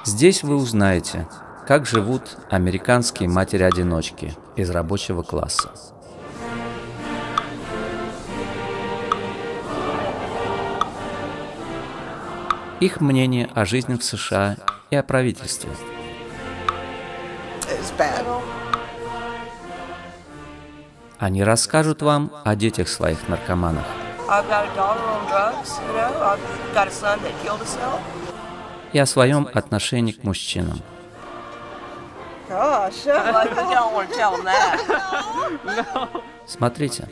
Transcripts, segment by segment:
Здесь вы узнаете, как живут американские матери-одиночки из рабочего класса. Их мнение о жизни в США и о правительстве. Они расскажут вам о детях своих наркоманах. И о своем отношении к мужчинам. Смотрите.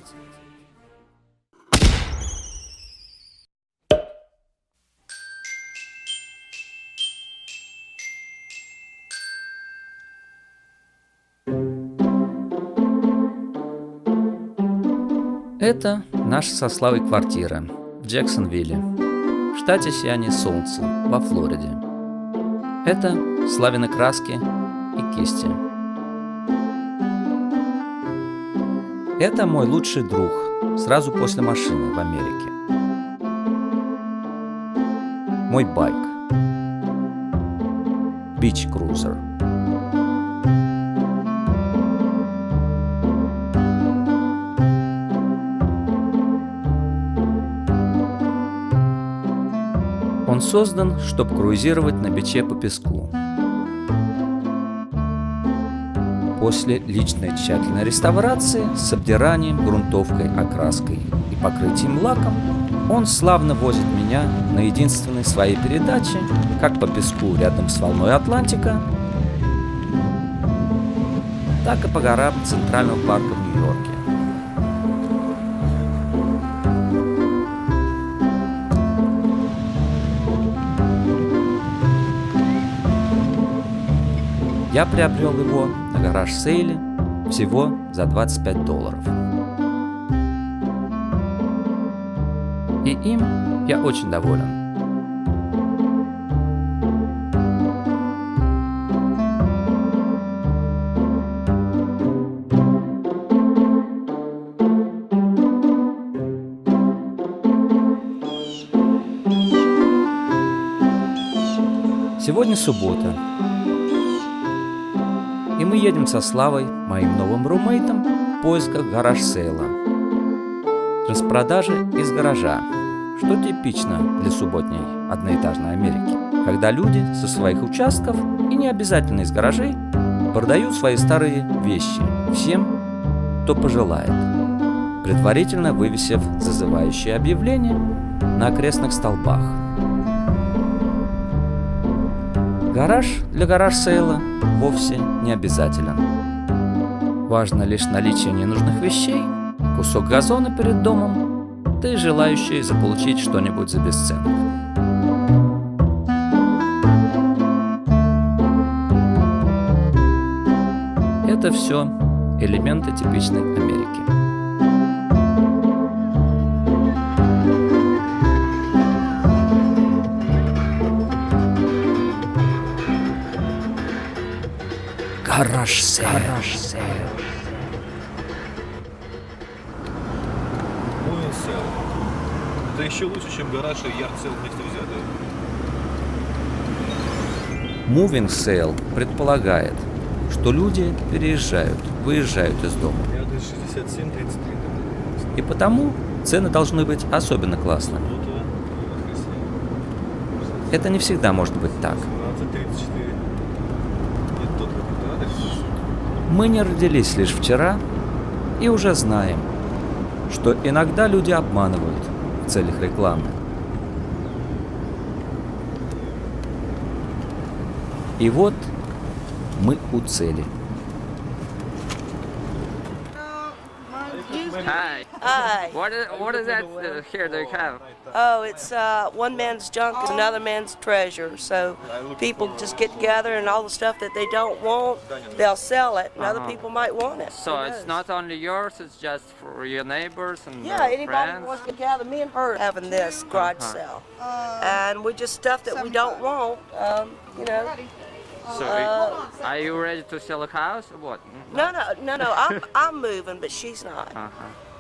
Это наша со Славой квартира в Джексонвилле, в штате Сияние Солнца, во Флориде. Это Славины краски и кисти. Это мой лучший друг сразу после машины в Америке. Мой байк. Beach Cruiser. Он создан, чтобы круизировать на биче по песку. После личной тщательной реставрации с обдиранием, грунтовкой, окраской и покрытием лаком он славно возит меня на единственной своей передаче, как по песку рядом с волной Атлантика, так и по горам Центрального парка в Нью-Йорке. Я приобрел его на Гараж Сэйле всего за $25. И им я очень доволен. Сегодня суббота. И мы едем со Славой, моим новым румейтом, в поисках Гараж Сэйла. Распродажи из гаража, что типично для субботней одноэтажной Америки, когда люди со своих участков и не обязательно из гаражей продают свои старые вещи всем, кто пожелает, предварительно вывесив зазывающие объявления на окрестных столбах. Гараж для Гараж Сэйла вовсе не обязателен. Важно лишь наличие ненужных вещей, кусок газона перед домом, да и желающие заполучить что-нибудь за бесценок. Это все элементы типичной Америки. Гараж Сэйла. Это еще лучше, чем гараж и ярд-сейл вместе взятые. Moving sale предполагает, что люди выезжают из дома. Адрес 6733. И потому цены должны быть особенно классными. Это не всегда может быть так. 1734. Мы не родились лишь вчера и уже знаем, что иногда люди обманывают в целях рекламы. И вот мы у цели. Hi. Hi. What is that here they have? Oh, it's one man's junk is another man's treasure. So people just get together and all the stuff that they don't want, they'll sell it, and other people might want it. So it's not only yours; it's just for your neighbors and Yeah, anybody friends. wants to gather. Me and her are having this garage sale, and we just stuff that we don't want. You know. So are you ready to sell a house or what? No. I'm moving, but she's not.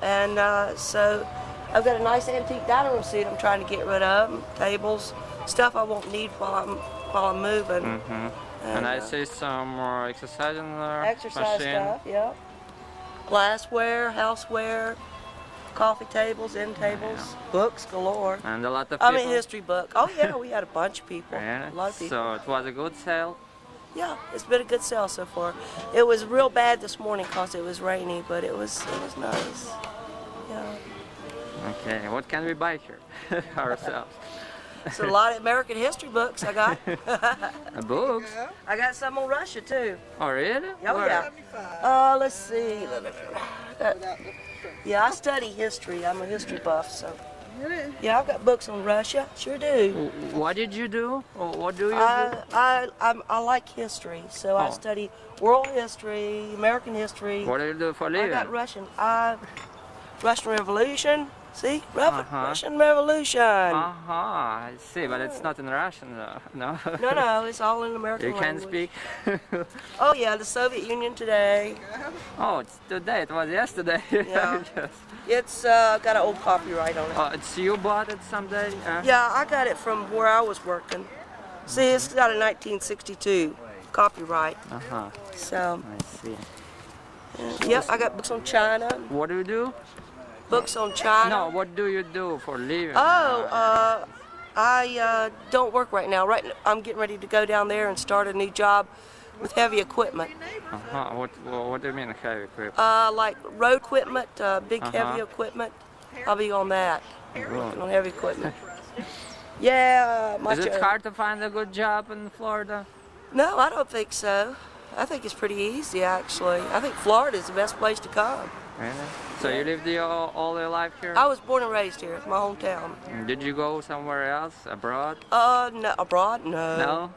And so I've got a nice antique dining room suite I'm trying to get rid of, tables, stuff I won't need while while I'm moving. And I see some exercising Exercise machine. stuff, yeah. Glassware, houseware, coffee tables, end tables, books galore. And a lot of people. I mean, history book. Oh yeah, we had a bunch of people. Really? A lot of people. So it was a good sale. Yeah, it's been a good sale so far. It was real bad this morning because it was rainy, but it was nice. Yeah. Okay, what can we buy here ourselves? It's a lot of American history books I got. Books? I got some on Russia too. Oh, really? Oh Where? yeah. Let's see. Yeah, I study history. I'm a history buff, so. Yeah, I've got books on Russia. Sure do. What did you do? Or what do you do? I like history, so I study world history, American history. What do you do for a I living? got Russian. Russian Revolution. See? Russian Revolution. I see, but it's not in Russian, no? No, it's all in American You can language. speak? Oh yeah, the Soviet Union today. Oh, it's today, it was yesterday. Yeah. Yes. It's got an old copyright on it. Oh, it's you bought it someday? Yeah, I got it from where I was working. See, it's got a 1962 copyright. So, I see. yep, I got books on China, What do you do? books on China. No, what do you do for a living? I don't work right now. I'm getting ready to go down there and start a new job with heavy equipment. What do you mean heavy equipment? Like road equipment, big heavy equipment. I'll be on that, working on heavy equipment. Yeah, Is it hard to find a good job in Florida? No, I don't think so. I think it's pretty easy, actually. I think Florida is the best place to come. Really? So you lived here all your life here? I was born and raised here. It's my hometown. Did you go somewhere else, abroad? No, abroad? No. No?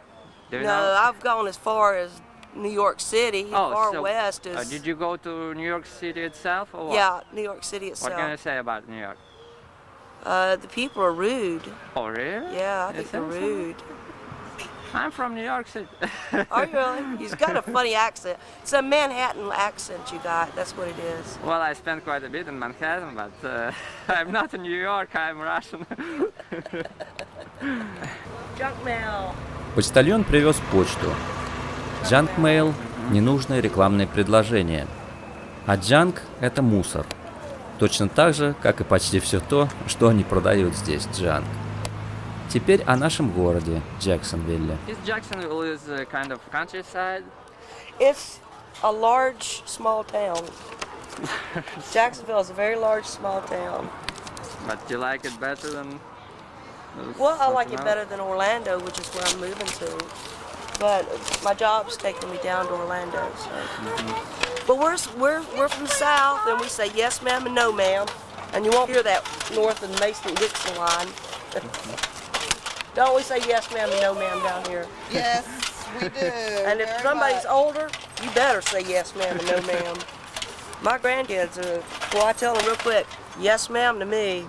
Do you No, know? I've gone as far as New York City. Far west is. Did you go to New York City itself or what? Yeah, New York City itself. What can you say about New York? The people are rude. Oh, really? Yeah, I You think they're think so? rude. I'm from New York City. Are you really? He's got a funny accent. It's a Manhattan accent you got. That's what it is. Well, I spent quite a bit in Manhattan, but I'm not in New York, I'm Russian. Junk mail. Почтальон привез почту. Junk mail – ненужные рекламные предложения. А junk – это мусор. Точно так же, как и почти все то, что они продают здесь, junk. Теперь о нашем городе, Джексонвилле. Jacksonville is a kind of countryside. It's a large, small town. Jacksonville is a very large, small town. But you like it better than... Well, I like something it else? better than Orlando, which is where I'm moving to. But my job's taking me down to Orlando. So. But we're from the South, and we say yes, ma'am, and no, ma'am. And you won't hear that north of the Mason-Dixon line. Don't we say yes, ma'am, and no, ma'am down here? Yes, we do. And if very somebody's much. older, you better say yes, ma'am, and no, ma'am. My grandkids well, I tell them real quick, yes, ma'am, to me.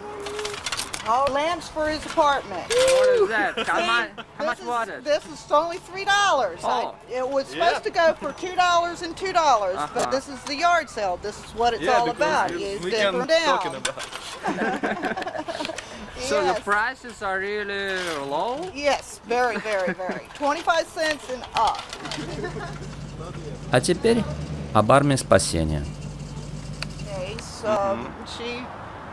All lands for his apartment. What is that? How much was it? This is only $3. Oh. It was supposed to go for $2 and $2, but this is the yard sale. This is what it's all about. It's we can different talking down. about. So Yes. the prices are really low? Yes, very, very, very. 25 cents and up. А теперь об армии спасения. Okay, so she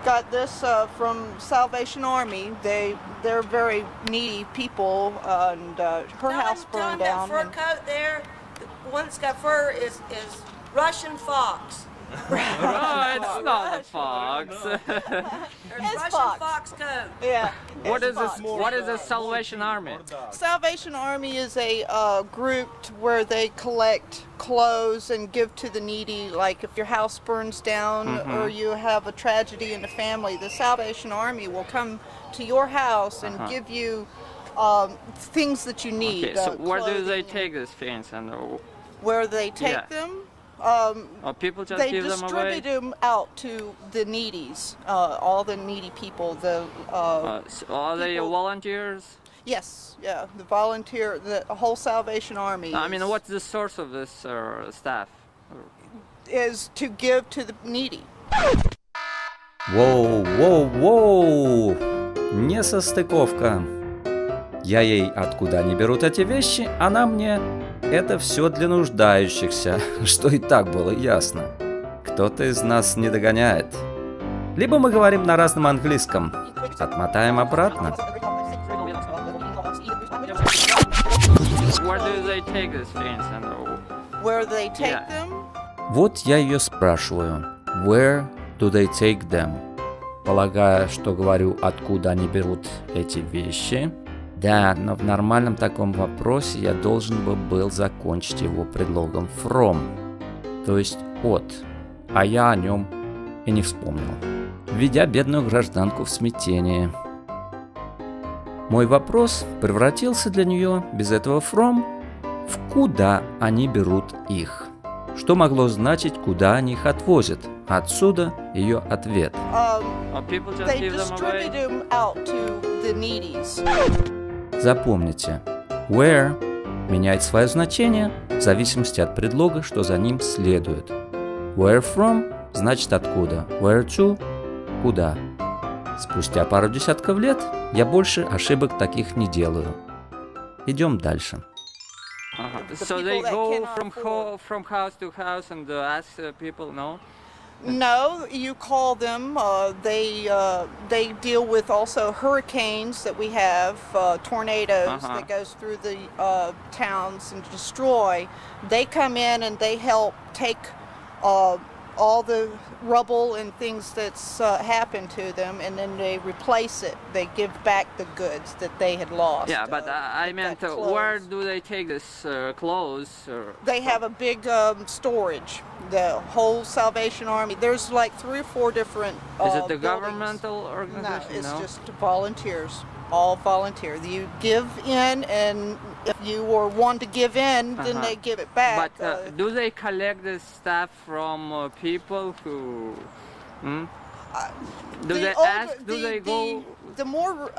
got this from Salvation Army. They're very needy people, and her house burned down. That fur and- coat there, the one that's got fur is Russian fox. No, it's not a fox. There's It's Russian fox. fox coat. Yeah. What it's is this? fox. What is the Salvation Army? Salvation Army is a group where they collect clothes and give to the needy. Like if your house burns down or you have a tragedy in the family, the Salvation Army will come to your house and give you things that you need. Okay, so where do they clothing. take these things? And Where they take Yeah. them? people just They give them away? distribute them out to the needies, all the needy people. So are they people- volunteers? Yes, yeah, the volunteer, the whole Salvation Army. I mean, is- what's the source of this staff? is to give to the needy. Воу, воу, воу! Несостыковка. Я ей откуда они берут эти вещи, она мне это все для нуждающихся, что и так было ясно. Кто-то из нас не догоняет. Либо мы говорим на разном английском. Отмотаем обратно. Where do they take these things and Where they take Yeah. them? Вот я ее спрашиваю. Where do they take them? Полагая, что говорю, откуда они берут эти вещи. Да, но в нормальном таком вопросе я должен был закончить его предлогом from, то есть от, а я о нем и не вспомнил, введя бедную гражданку в смятение. Мой вопрос превратился для нее без этого from в куда они берут их. Что могло значить, куда они их отвозят? Отсюда ее ответ. or people just They give them distribute away? them out to the needies. Запомните, where меняет свое значение в зависимости от предлога, что за ним следует. Where from значит откуда, where to – куда. Спустя пару десятков лет я больше ошибок таких не делаю. Идем дальше. So people they that go cannot from house to house and ask people, no? No, you call them. They deal with also hurricanes that we have, tornadoes that goes through the towns and destroy. They come in and they help take all the rubble and things that's happened to them, and then they replace it. They give back the goods that they had lost. Yeah, but I meant where do they take this clothes? They have a big storage. The whole Salvation Army. There's like 3 or 4 different. Is it the buildings. governmental No, organization? it's just volunteers. All volunteer. You give in, and if you were one to give in, then they give it back. But do they collect this stuff from people who? Do they ask? Do they go? The more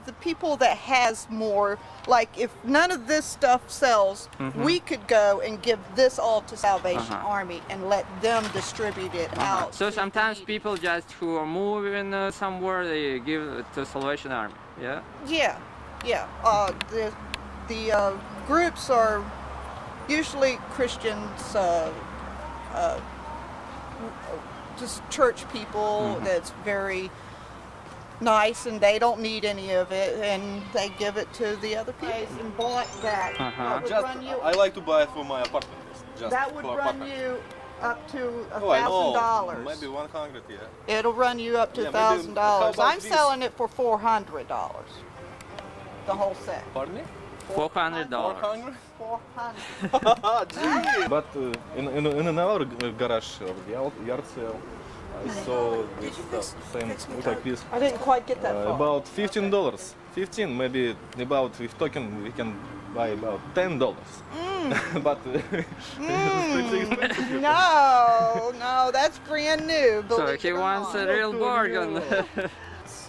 the people that has more, like if none of this stuff sells, we could go and give this all to Salvation Army and let them distribute it out. So to sometimes the- people just who are moving somewhere, they give it to Salvation Army. Yeah. Yeah. The groups are usually Christians, just church people that's very nice, and they don't need any of it, and they give it to the other people. And bought that. That would run you. I like to buy it for my apartment. Just That would for run apartment. you up to Oh, I know. $1,000. Maybe 100, yeah. It'll run you up to Yeah, maybe- how $1,000. about I'm this? selling it for $400. The whole set. Pardon me? $400. 400? 400. Gee. But in another garage of yard sale, I saw this stuff, same like this. I didn't quite get that far. About $15. 15, maybe about, if talking, we can buy about $10. But it's pretty expensive. No, that's brand new. So believe he it or wants not. a real bargain.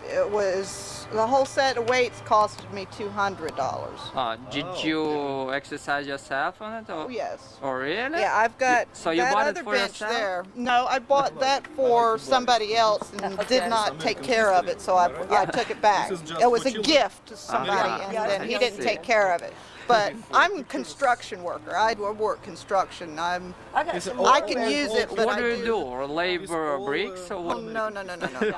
It was the whole set of weights costed me $200. Did you exercise yourself on it? Or? Oh yes. Oh really? Yeah, I've got So you that bought it other for bench yourself? there. No, I bought that for somebody else and did not take care of it, so I took it back. This is just It was for a children. gift to somebody, and then he didn't take care of it. But I'm a construction worker. I work construction. I can use it, but What I do you do? Or labor bricks or Oh, what? no.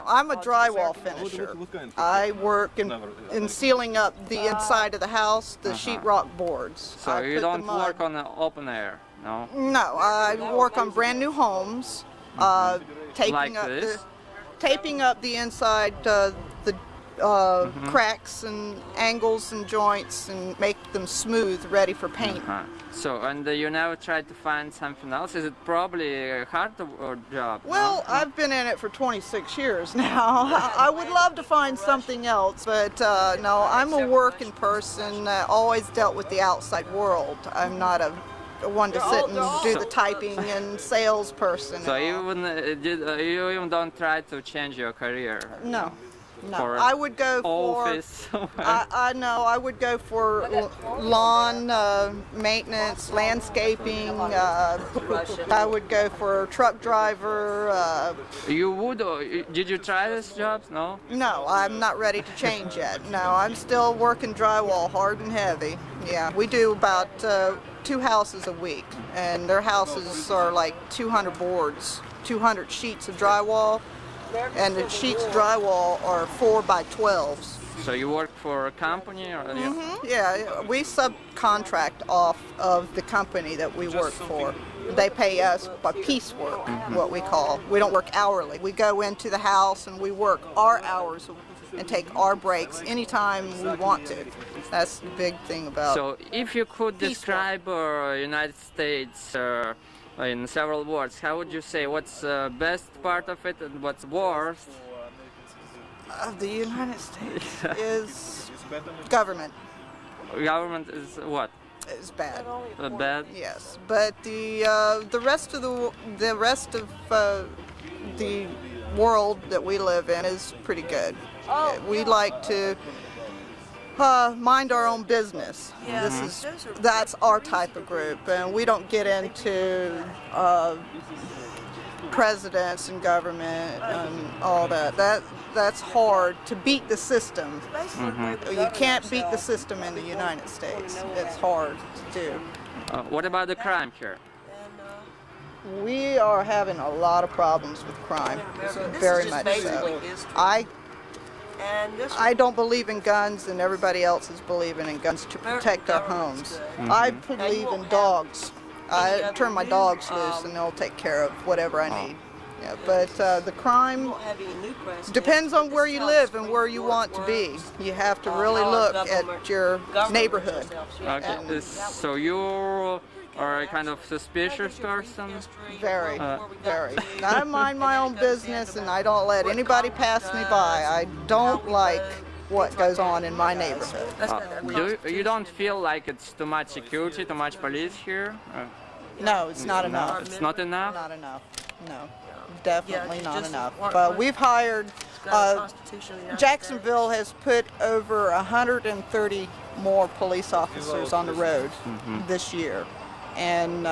I'm a drywall finisher. What kind? I work in sealing up the inside of the house, the sheetrock boards. So I you put the don't mud- work on the open air, no? No, I work on brand new homes, taping Like up this? taping up the inside, the cracks and angles and joints, and make them smooth, ready for paint. So, and you never tried to find something else? Is it probably a hard job? Well, no? I've been in it for 26 years now. I would love to find something else, but no, I'm a working person. Always dealt with the outside world. I'm not a one to sit and do the typing and salesperson. So and all. you even don't try to change your career? No. No, For I would go for. office? I know. I would go for lawn maintenance, landscaping. I would go for truck driver. You would? Or did you try these jobs? No. No, I'm not ready to change yet. No, I'm still working drywall hard and heavy. Yeah, we do about 2 houses a week, and their houses are like 200 boards, 200 sheets of drywall, and the sheets of drywall are 4 by 12s. So you work for a company, or Yeah, we subcontract off of the company that we work for. They pay us by piecework, what we call. We don't work hourly. We go into the house and we work our hours and take our breaks anytime we want to. That's the big thing about. So if you could describe United States in several words, how would you say what's the best part of it and what's worst? The United States is government. Government is what? Is bad. Bad? Yes, but the rest of the world that we live in is pretty good. We like to mind our own business. That's our type of group, and we don't get into presidents and government and all that. That's hard to beat the system. You can't beat the system in the United States. It's hard to do. What about the crime here? We are having a lot of problems with crime, very much so. I don't believe in guns, and everybody else is believing in guns to protect our homes. I believe in dogs. I turn my dogs loose, and they'll take care of whatever I need. Yeah, but the crime depends on where you live and where you want to be. You have to really look at your neighborhood. Okay, so you are a kind of suspicious person? Very, very. I mind my own business, and I don't let anybody pass me by. I don't like what goes on in my neighborhood. You don't feel like it's too much security, too much police here? No, it's not enough. It's not enough? Not enough. No, definitely not enough. But we've hired. Jacksonville has put over 130 more police officers on the road this year, and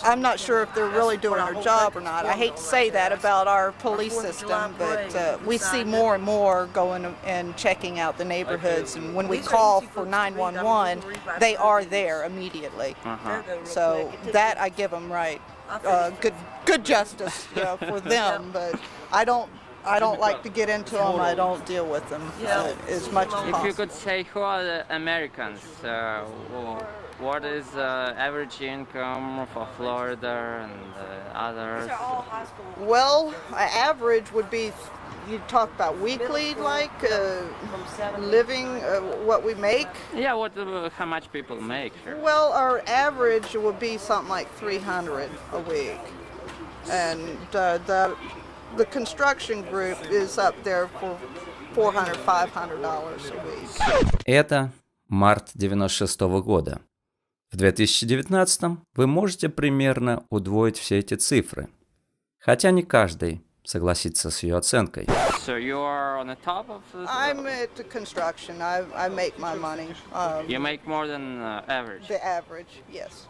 I'm not sure if they're really doing their job or not. I hate to say that about our police system, but we see more and more going and checking out the neighborhoods, and when we call for 911, they are there immediately. So that I give them right. Good justice, for them, but I don't like to get into them. I don't deal with them as much as possible. If you could say, who are the Americans? What is average income for Florida and others? Well, average would be, you talk about weekly, like living, what we make. Yeah, how much people make here? Well, our average would be something like $300 a week, and the construction group is up there for $400, $500 a week. Это март 96 года. В 2019 вы можете примерно удвоить все эти цифры, хотя не каждый согласится с ее оценкой. So you are on the top of the... I'm at the construction. I make my money. You make more than average? The average, yes.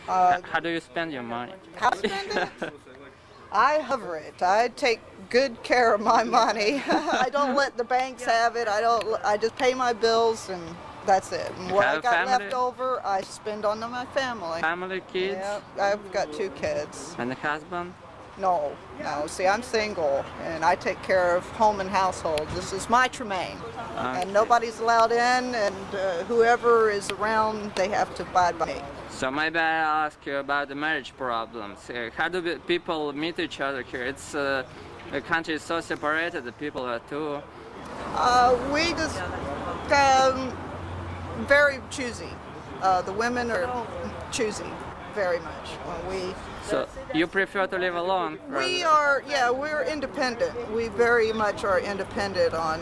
How do you spend your money? How to spend it? I hover it. I take good care of my money. I don't let the banks have it. I just pay my bills, and that's it. And what I got left over, I spend on my family. Family, kids? Yeah, I've got 2 kids. And a husband? No. See, I'm single, and I take care of home and household. This is my tremaine, and nobody's allowed in, and whoever is around, they have to abide by me. So maybe I'll ask you about the marriage problems. How do people meet each other here? It's the country is so separated. The people are too. We just very choosy. The women are choosy, very much. So you prefer to live alone? We're independent. We very much are independent on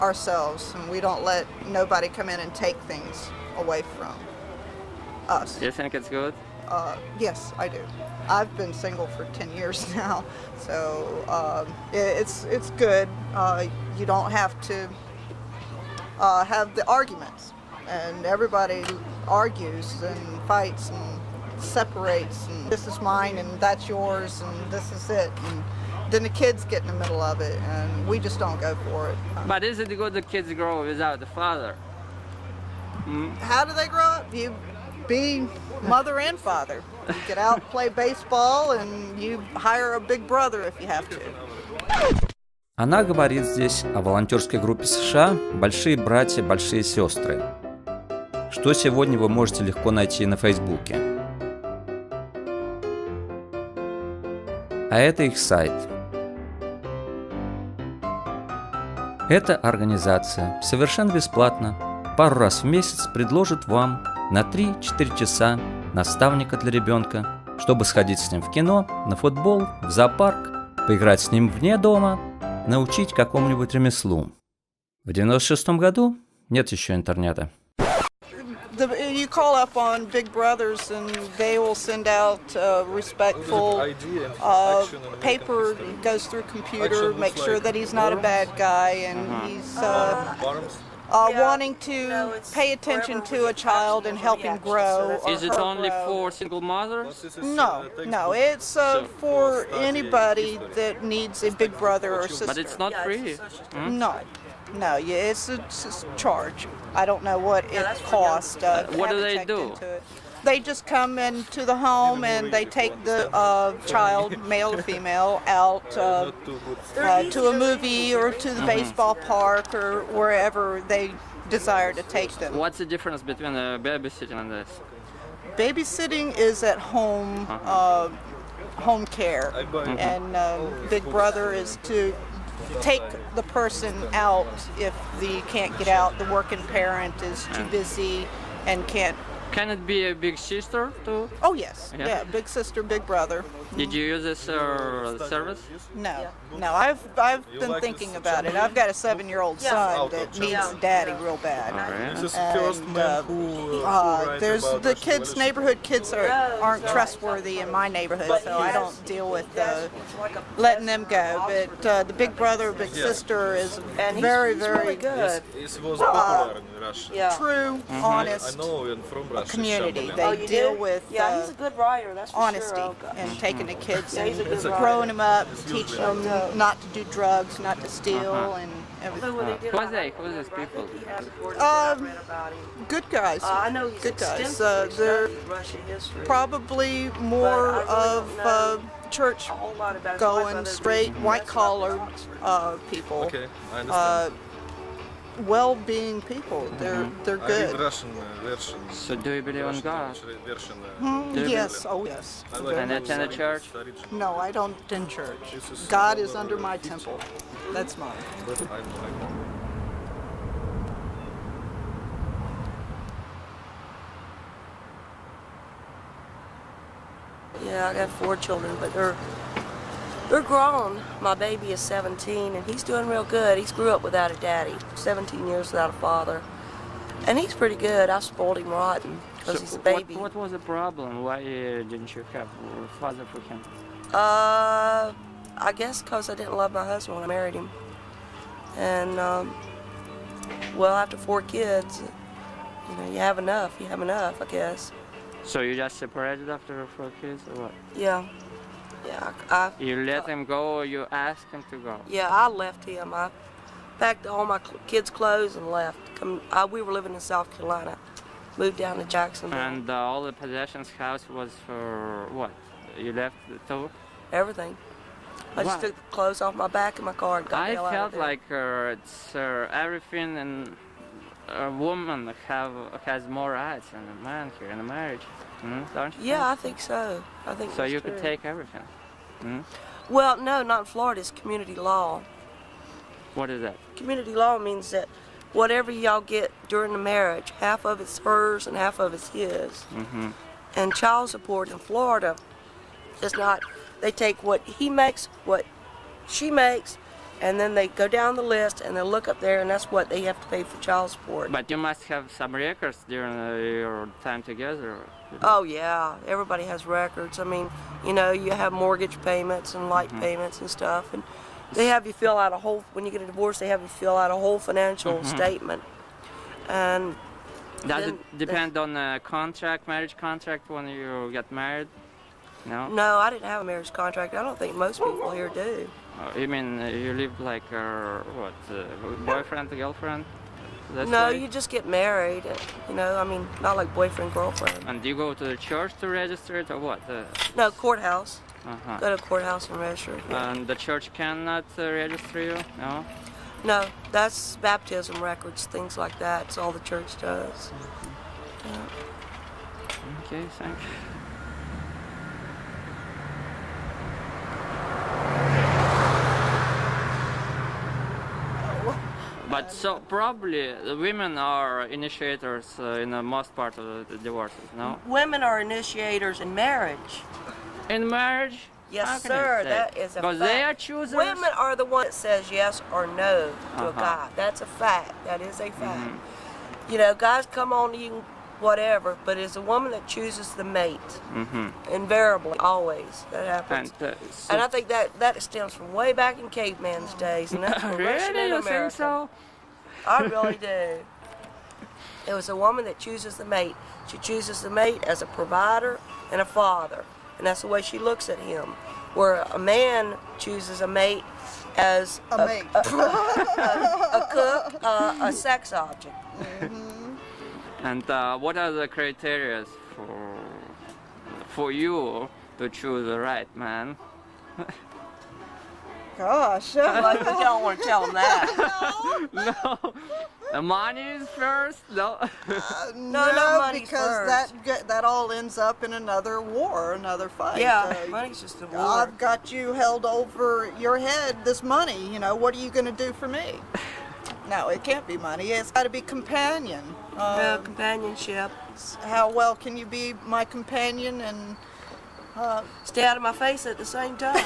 ourselves, and we don't let nobody come in and take things away from us. You think it's good? Yes, I do. I've been single for 10 years now, so it's good. You don't have to have the arguments, and everybody argues and fights and separates, and this is mine and that's yours and this is it, and then the kids get in the middle of it, and we just don't go for it. But is it good the kids grow without the father? How do they grow up? You be mother and father. You get out and play baseball, and you hire a big brother if you have to. Она говорит здесь о волонтерской группе США «Большие братья, большие сестры», что сегодня вы можете легко найти на Фейсбуке. А это их сайт. Эта организация совершенно бесплатно пару раз в месяц предложит вам на 3-4 часа наставника для ребенка, чтобы сходить с ним в кино, на футбол, в зоопарк, поиграть с ним вне дома, научить какому-нибудь ремеслу. В 96-м году нет еще интернета. You call up on big brothers, and they will send out respectful paper, goes through computer, make sure that he's not a bad guy, and he's wanting to pay attention to a child and help him grow. Is it only for single mothers? No, it's for anybody that needs a big brother or sister. But it's not free. No, it's a charge. I don't know what it costs. What do they do? They just come into the home and they take the child, male or female, out to a movie or to the baseball park or wherever they desire to take them. What's the difference between babysitting and this? Babysitting is at home, home care, and Big Brother is to take the person out if they can't get out. The working parent is too busy and can't. Can it be a big sister too? Oh yes, Yeah. yeah, big sister, big brother. Did you use this service? No, I've been thinking about it. I've got a 7-year-old son that needs daddy real bad. This is the first man who There's the kids, neighborhood kids aren't trustworthy in my neighborhood, so I don't deal with letting them go. But the big brother, big sister is very, very good. It was popular in Russia. True, honest I know him from Russia. community. They deal with Yeah, he's a good writer, that's for honesty sure. and taking the kids Yeah, he's a and good growing them up, teaching them not to do drugs, not to steal, and everything. Who's these people? Good guys. I know he's Good guys. extensively They're studied Russian history. probably more But I really of don't know church a whole lot about his life going, other than straight, that's white what collar Oxford. people. Okay, I understand. Well-being people. They're I read good. Russian version. So do you believe in God? Version. Yes. Oh yes. I like And attend a church? No, I don't attend church. God is under my temple. That's mine. Yeah, I got 4 children, but they're grown. My baby is 17, and he's doing real good. He's grew up without a daddy, 17 years without a father, and he's pretty good. I spoiled him rotten because he's a baby. What was the problem? Why didn't you have a father for him? I guess because I didn't love my husband when I married him, and well, after 4 kids, you have enough. You have enough, I guess. So you just separated after 4 kids or what? Yeah. Yeah, You let him go or you asked him to go? Yeah, I left him. I packed all my kids' clothes and left. We were living in South Carolina. Moved down to Jacksonville. And all the possessions house was for what? You left too? Everything. I just Wow. took the clothes off my back in my car and got the I hell out felt of there. like it's everything, and a woman has more rights than a man here in a marriage. Don't you? Yeah, I think so. I think So that's you true. could take everything. Well, no, not in Florida. It's community law. What is that? Community law means that whatever y'all get during the marriage, half of it's hers and half of it's his. And child support in Florida is not. They take what he makes, what she makes, and then they go down the list and they look up there, and that's what they have to pay for child support. But you must have some records during your time together. Oh yeah, everybody has records. I mean, you know, you have mortgage payments and light payments and stuff, and they have you fill out a whole. When you get a divorce, they have you fill out a whole financial statement. And does it depend on a contract, marriage contract, when you get married? No. No, I didn't have a marriage contract. I don't think most people here do. You mean you live like boyfriend, girlfriend? That's No, right? you just get married. You know, I mean, not like boyfriend, girlfriend. And do you go to the church to register it, or what? No, courthouse. Uh-huh. Go to courthouse and register it. Yeah. And the church cannot register you? No? No, that's baptism records, things like that. It's all the church does. Okay, thank you. But so probably the women are initiators in the most part of the divorces, no? Women are initiators in marriage. In marriage? Yes, How can you sir. say? That is a Because fact. they are choosers. Women are the one that says yes or no to a Uh-huh. guy. That's a fact. That is a fact. You know, guys come on to you, whatever, but it's a woman that chooses the mate. Invariably, always. That happens. And I think that stems from way back in caveman's days, and that's progression really? in You America. think so? I really do. It was a woman that chooses the mate. She chooses the mate as a provider and a father, and that's the way she looks at him. Where a man chooses a mate as A mate. a cook, a sex object. And what are the criteria for you to choose the right man? Gosh. Well, you don't want to tell them that. No, the money is first. No. No, not money because first. that all ends up in another war, another fight. Yeah, money's just a war. I've got you held over your head, this money, you know, what are you going to do for me? No, it can't be money. It's got to be companion. Companionship. How well can you be my companion and Stay out of my face at the same time.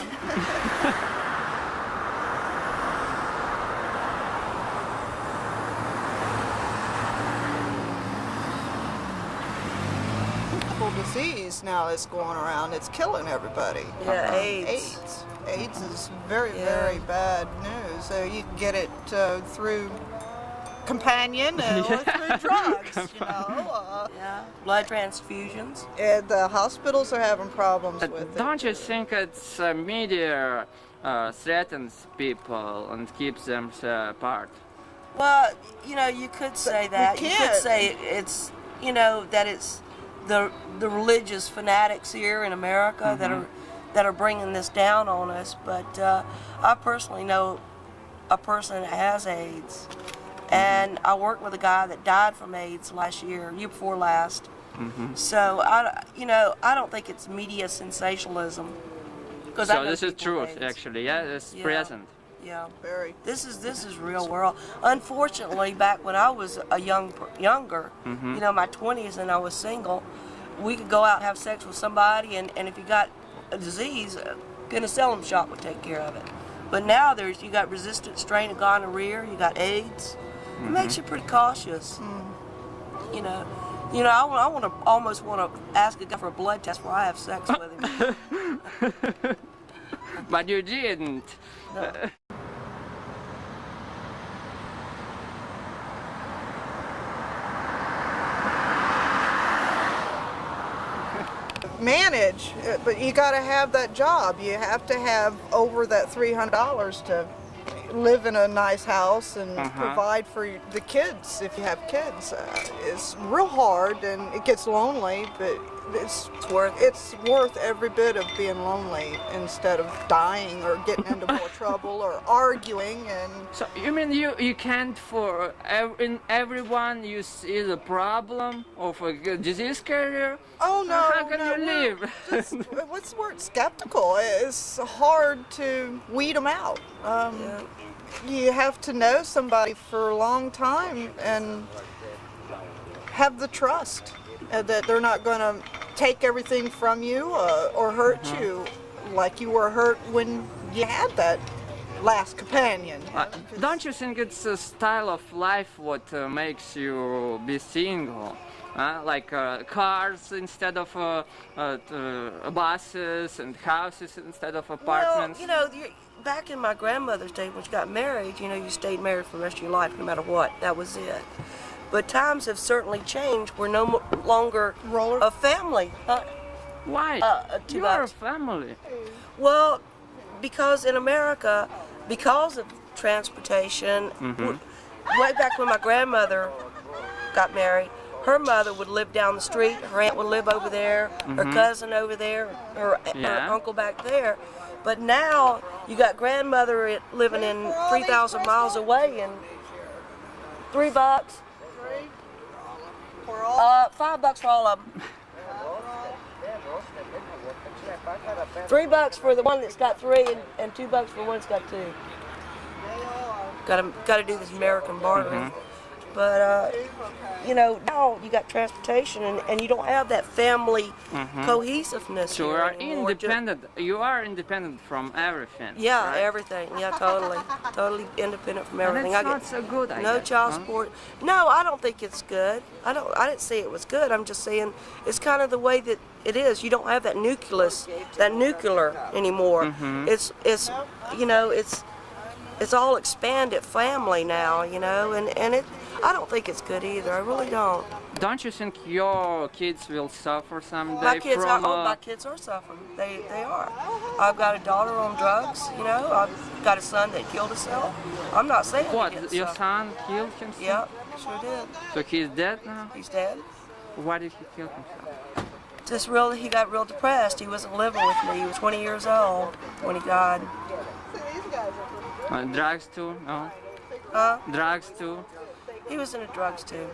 disease now that's going around? It's killing everybody. Yeah, AIDS. AIDS is very, Yeah. very bad news. You can get it through companion or through drugs, you know. Yeah. Blood transfusions. And the hospitals are having problems with it. Don't you think it's media threatens people and keeps them apart? Well, you know, you could say that. You could can't. say it's, you know, that it's the religious fanatics here in America that are bringing this down on us. But I personally know a person that has AIDS, and I worked with a guy that died from AIDS year before last. So I don't think it's media sensationalism. I So know this is people truth, with AIDS. actually. Yeah, it's Yeah. present. Yeah. Very. This is real world. Unfortunately, back when I was a younger, you know, my 20s, and I was single, we could go out and have sex with somebody, and if you got a disease, penicillin shot would take care of it. But now you got resistant strain of gonorrhea, you got AIDS. It makes you pretty cautious. You know, I almost want to ask a guy for a blood test before I have sex with him. But you didn't. Manage, but you got to have that job. You have to have over that $300 to live in a nice house and provide for the kids if you have kids. It's real hard and it gets lonely, but it's worth every bit of being lonely instead of dying or getting into more trouble or arguing. And So you mean you can't in everyone you see the problem of a disease carrier? oh no, How can no, you we're live? just, what's the word? Skeptical. It's hard to weed them out. You have to know somebody for a long time and have the trust that they're not going to take everything from you or hurt you like you were hurt when you had that last companion. Don't you think it's a style of life what makes you be single? Like cars instead of buses, and houses instead of apartments? Well, back in my grandmother's day when she got married, you stayed married for the rest of your life no matter what. That was it. But times have certainly changed. We're no longer a family. Why? You are a family. Well, because in America, because of transportation, way back when my grandmother got married, her mother would live down the street, her aunt would live over there, her cousin over there, her uncle back there. But now you got grandmother living in 3,000 miles away, and $3. For all? $5 for all of them. $3 for the one that's got 3, and $2 for the one that's got 2. Got to do this American bartering. But now you got transportation, and you don't have that family cohesiveness. So you are anymore. independent. You are independent from everything. Yeah, right? everything. Yeah, totally independent from everything. And it's not so good. I No guess, child support. No, I don't think it's good. I didn't say it was good. I'm just saying it's kind of the way that it is. You don't have that nuclear anymore. It's all expanded family now, and I don't think it's good either. I really don't. Don't you think your kids will suffer someday My kids from? my kids are suffering. They are. I've got a daughter on drugs. I've got a son that killed himself. I'm not saying he What? didn't Your suffer. son killed himself? Yep, sure did. So he's dead now? He's dead. Why did he kill himself? He got real depressed. He wasn't living with me. He was 20 years old when he died. Drugs too? No. Huh? Drugs too? He was into drugs too.